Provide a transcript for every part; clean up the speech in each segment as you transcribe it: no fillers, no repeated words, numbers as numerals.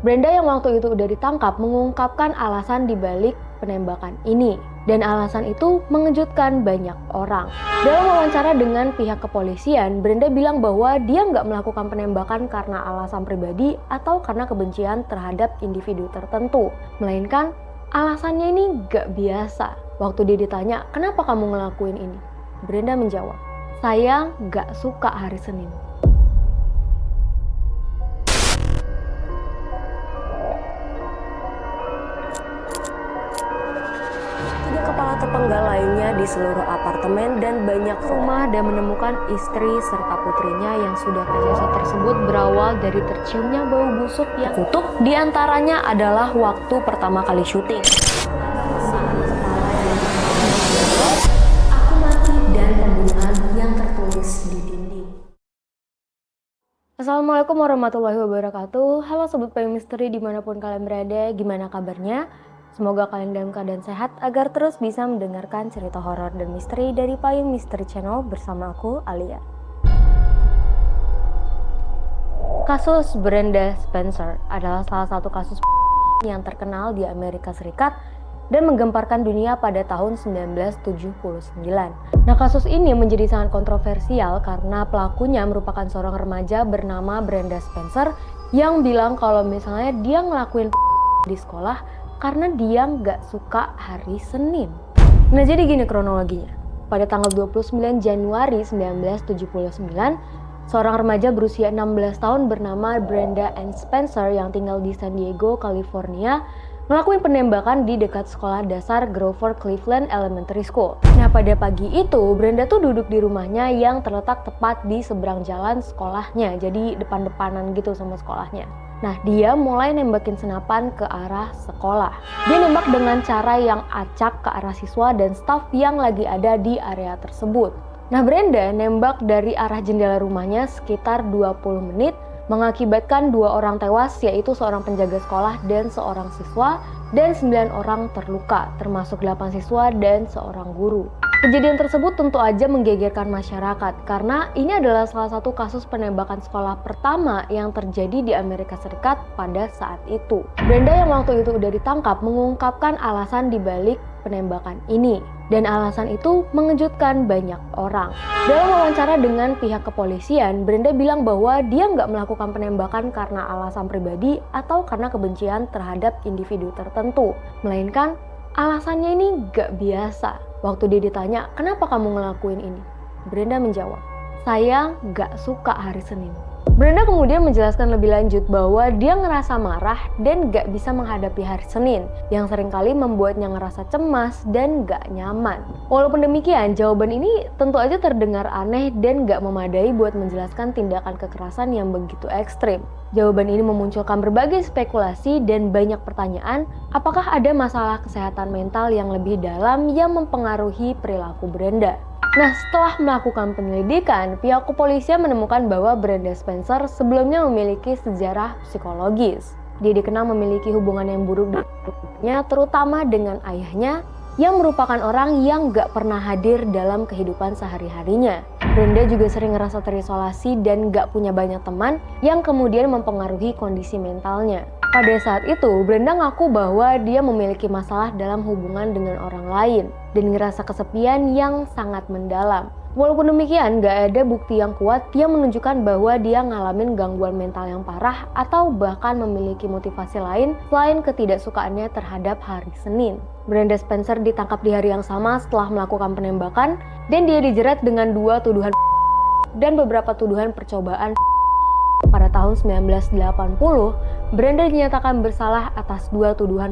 Brenda yang waktu itu udah ditangkap mengungkapkan alasan dibalik penembakan ini. Dan alasan itu mengejutkan banyak orang. Dalam wawancara dengan pihak kepolisian, Brenda bilang bahwa dia nggak melakukan penembakan karena alasan pribadi atau karena kebencian terhadap individu tertentu. Melainkan alasannya ini nggak biasa. Waktu dia ditanya, kenapa kamu ngelakuin ini? Brenda menjawab, saya nggak suka hari Senin. Kepala terpenggal lainnya di seluruh apartemen dan banyak rumah dan menemukan istri serta putrinya yang sudah tewas tersebut berawal dari terciumnya bau busuk yang tutup. Di antaranya adalah waktu pertama kali syuting. Aku mati dan pembunuhan yang tertulis di dinding. Assalamualaikum warahmatullahi wabarakatuh. Halo Sobat Payung Misteri dimanapun kalian berada, gimana kabarnya? Semoga kalian dalam keadaan sehat agar terus bisa mendengarkan cerita horor dan misteri dari Payung Misteri Channel bersama aku, Alia. Kasus Brenda Spencer adalah salah satu kasus yang terkenal di Amerika Serikat dan menggemparkan dunia pada tahun 1979. Nah, kasus ini menjadi sangat kontroversial karena pelakunya merupakan seorang remaja bernama Brenda Spencer yang bilang kalau misalnya dia ngelakuin di sekolah karena dia nggak suka hari Senin. Nah, jadi gini kronologinya. Pada tanggal 29 Januari 1979, seorang remaja berusia 16 tahun bernama Brenda Ann Spencer yang tinggal di San Diego, California, ngelakuin penembakan di dekat sekolah dasar Grover Cleveland Elementary School. Nah, pada pagi itu, Brenda tuh duduk di rumahnya yang terletak tepat di seberang jalan sekolahnya, jadi depan-depanan gitu sama sekolahnya. Nah, dia mulai nembakin senapan ke arah sekolah. Dia nembak dengan cara yang acak ke arah siswa dan staf yang lagi ada di area tersebut. Nah, Brenda nembak dari arah jendela rumahnya sekitar 20 menit, mengakibatkan 2 orang tewas, yaitu seorang penjaga sekolah dan seorang siswa, dan 9 orang terluka, termasuk 8 siswa dan seorang guru. Kejadian tersebut tentu aja menggegerkan masyarakat karena ini adalah salah satu kasus penembakan sekolah pertama yang terjadi di Amerika Serikat pada saat itu. Brenda yang waktu itu udah ditangkap mengungkapkan alasan dibalik penembakan ini. Dan alasan itu mengejutkan banyak orang. Dalam wawancara dengan pihak kepolisian, Brenda bilang bahwa dia nggak melakukan penembakan karena alasan pribadi atau karena kebencian terhadap individu tertentu. Melainkan alasannya ini nggak biasa. Waktu dia ditanya, kenapa kamu ngelakuin ini? Brenda menjawab, saya nggak suka hari Senin. Brenda kemudian menjelaskan lebih lanjut bahwa dia ngerasa marah dan nggak bisa menghadapi hari Senin, yang seringkali membuatnya ngerasa cemas dan nggak nyaman. Walaupun demikian, jawaban ini tentu aja terdengar aneh dan nggak memadai buat menjelaskan tindakan kekerasan yang begitu ekstrim. Jawaban ini memunculkan berbagai spekulasi dan banyak pertanyaan, apakah ada masalah kesehatan mental yang lebih dalam yang mempengaruhi perilaku Brenda. Nah, setelah melakukan penyelidikan, pihak kepolisian menemukan bahwa Brenda Spencer sebelumnya memiliki sejarah psikologis. Dia dikenal memiliki hubungan yang buruk dengan ibunya, terutama dengan ayahnya, yang merupakan orang yang gak pernah hadir dalam kehidupan sehari-harinya. Brenda juga sering ngerasa terisolasi dan gak punya banyak teman yang kemudian mempengaruhi kondisi mentalnya. Pada saat itu, Brenda ngaku bahwa dia memiliki masalah dalam hubungan dengan orang lain dan ngerasa kesepian yang sangat mendalam. Walaupun demikian, gak ada bukti yang kuat yang menunjukkan bahwa dia ngalamin gangguan mental yang parah atau bahkan memiliki motivasi lain selain ketidaksukaannya terhadap hari Senin. Brenda Spencer ditangkap di hari yang sama setelah melakukan penembakan dan dia dijerat dengan 2 tuduhan dan beberapa tuduhan percobaan. Pada tahun 1980, Brenda dinyatakan bersalah atas 2 tuduhan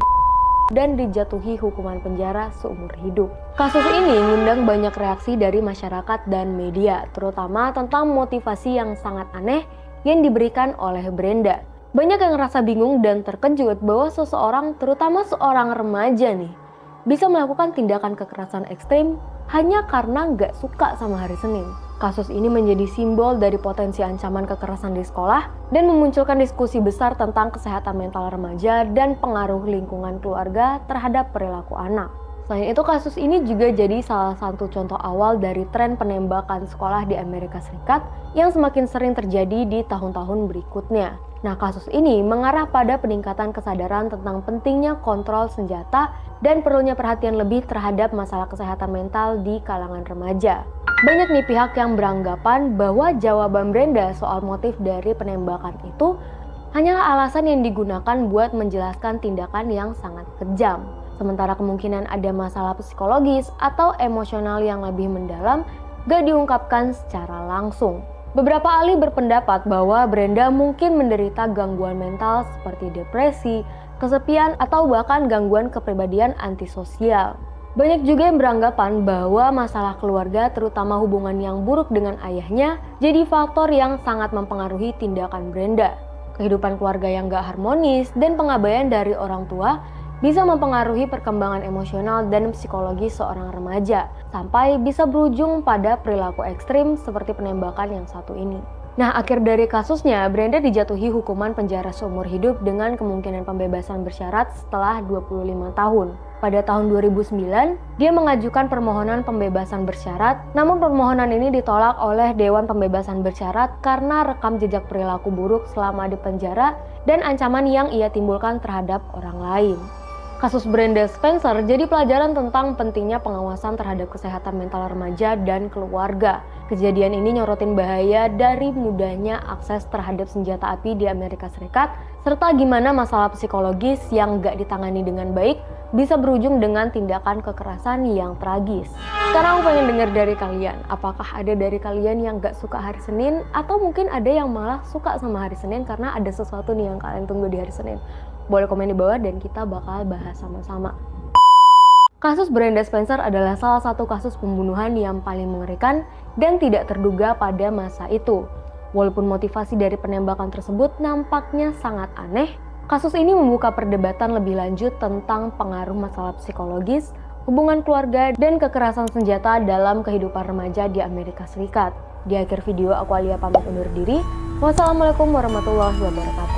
dan dijatuhi hukuman penjara seumur hidup. Kasus ini mengundang banyak reaksi dari masyarakat dan media, terutama tentang motivasi yang sangat aneh yang diberikan oleh Brenda. Banyak yang ngerasa bingung dan terkejut bahwa seseorang, terutama seorang remaja nih, bisa melakukan tindakan kekerasan ekstrim hanya karena nggak suka sama hari Senin. Kasus ini menjadi simbol dari potensi ancaman kekerasan di sekolah dan memunculkan diskusi besar tentang kesehatan mental remaja dan pengaruh lingkungan keluarga terhadap perilaku anak. Selain itu, kasus ini juga jadi salah satu contoh awal dari tren penembakan sekolah di Amerika Serikat yang semakin sering terjadi di tahun-tahun berikutnya. Nah, kasus ini mengarah pada peningkatan kesadaran tentang pentingnya kontrol senjata dan perlunya perhatian lebih terhadap masalah kesehatan mental di kalangan remaja. Banyak nih pihak yang beranggapan bahwa jawaban Brenda soal motif dari penembakan itu hanyalah alasan yang digunakan buat menjelaskan tindakan yang sangat kejam. Sementara kemungkinan ada masalah psikologis atau emosional yang lebih mendalam gak diungkapkan secara langsung. Beberapa ahli berpendapat bahwa Brenda mungkin menderita gangguan mental seperti depresi, kesepian, atau bahkan gangguan kepribadian antisosial. Banyak juga yang beranggapan bahwa masalah keluarga, terutama hubungan yang buruk dengan ayahnya, jadi faktor yang sangat mempengaruhi tindakan Brenda. Kehidupan keluarga yang gak harmonis dan pengabaian dari orang tua bisa mempengaruhi perkembangan emosional dan psikologi seorang remaja, sampai bisa berujung pada perilaku ekstrim seperti penembakan yang satu ini. Nah, akhir dari kasusnya, Brenda dijatuhi hukuman penjara seumur hidup dengan kemungkinan pembebasan bersyarat setelah 25 tahun. Pada tahun 2009, dia mengajukan permohonan pembebasan bersyarat, namun permohonan ini ditolak oleh Dewan Pembebasan Bersyarat karena rekam jejak perilaku buruk selama di penjara dan ancaman yang ia timbulkan terhadap orang lain. Kasus Brenda Spencer jadi pelajaran tentang pentingnya pengawasan terhadap kesehatan mental remaja dan keluarga. Kejadian ini nyorotin bahaya dari mudahnya akses terhadap senjata api di Amerika Serikat, serta gimana masalah psikologis yang gak ditangani dengan baik bisa berujung dengan tindakan kekerasan yang tragis. Sekarang aku pengen dengar dari kalian, apakah ada dari kalian yang gak suka hari Senin, atau mungkin ada yang malah suka sama hari Senin karena ada sesuatu nih yang kalian tunggu di hari Senin? Boleh komen di bawah dan kita bakal bahas sama-sama. Kasus Brenda Spencer adalah salah satu kasus pembunuhan yang paling mengerikan dan tidak terduga pada masa itu. Walaupun motivasi dari penembakan tersebut nampaknya sangat aneh, kasus ini membuka perdebatan lebih lanjut tentang pengaruh masalah psikologis, hubungan keluarga, dan kekerasan senjata dalam kehidupan remaja di Amerika Serikat. Di akhir video, aku Alia pamit undur diri. Wassalamualaikum warahmatullahi wabarakatuh.